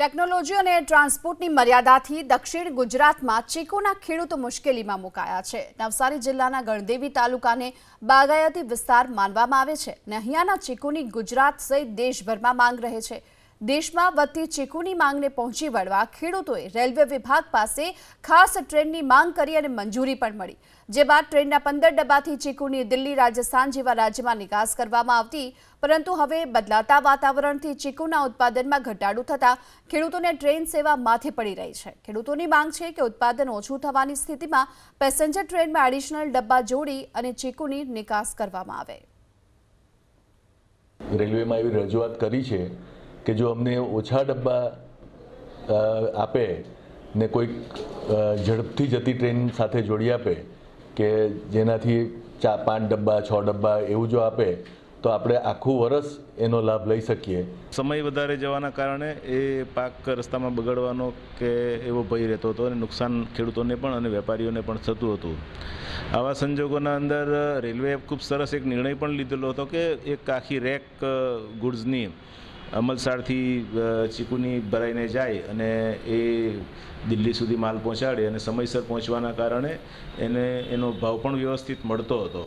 Technology અને ટ્રાન્સપોર્ટની મર્યાદાથી દક્ષિણ ગુજરાતમાં ચીકુના ખેડૂતો મુશ્કેલીમાં મુકાયા છે। નવસારી જિલ્લાના ગણદેવી તાલુકાને બાગાયતી વિસ્તાર માનવામાં આવે છે અને અહીંયાના ચીકુની ગુજરાત સહિત દેશભરમાં માંગ રહે છે। દેશમાં વધતી ચીકુની માંગને પહોંચી વળવા ખેડૂતોએ રેલવે વિભાગ પાસે ખાસ ટ્રેનની માંગ કરી અને મંજૂરી પણ મળી, જે બાદ ટ્રેનના 15 ડબ્બાથી ચીકુની દિલ્હી, રાજસ્થાન જેવા રાજ્યમાં નિકાસ કરવામાં આવતી, પરંતુ હવે બદલાતા વાતાવરણથી ચીકુના ઉત્પાદનમાં ઘટાડો થતા ખેડૂતોને ટ્રેન સેવા માથે પડી રહી છે। ખેડૂતોની માંગ છે કે ઉત્પાદન ઓછું થવાની સ્થિતિમાં પેસેન્જર ટ્રેનમાં એડિશનલ ડબ્બા જોડી અને ચીકુની નિકાસ કરવામાં આવે। રેલવેમાં એવી રજૂઆત કરી છે કે જો અમને ઓછા ડબ્બા આપે ને કોઈક ઝડપથી જતી ટ્રેન સાથે જોડી આપે કે જેનાથી 5 ડબ્બા 6 ડબ્બા એવું જો આપે તો આપણે આખું વર્ષ એનો લાભ લઈ શકીએ। સમય વધારે જવાના કારણે એ પાક રસ્તામાં બગડવાનો કે એવો ભય રહેતો હતો અને નુકસાન ખેડૂતોને પણ અને વેપારીઓને પણ થતું હતું। આવા સંજોગોના અંદર રેલવેએ ખૂબ સરસ એક નિર્ણય પણ લીધેલો હતો કે એક આખી રેક ગુડ્સની અમલસાડથી ચીકુની ભરાઈને જાય અને એ દિલ્હી સુધી માલ પહોંચાડે અને સમયસર પહોંચવાના કારણે એનો ભાવ પણ વ્યવસ્થિત મળતો હતો।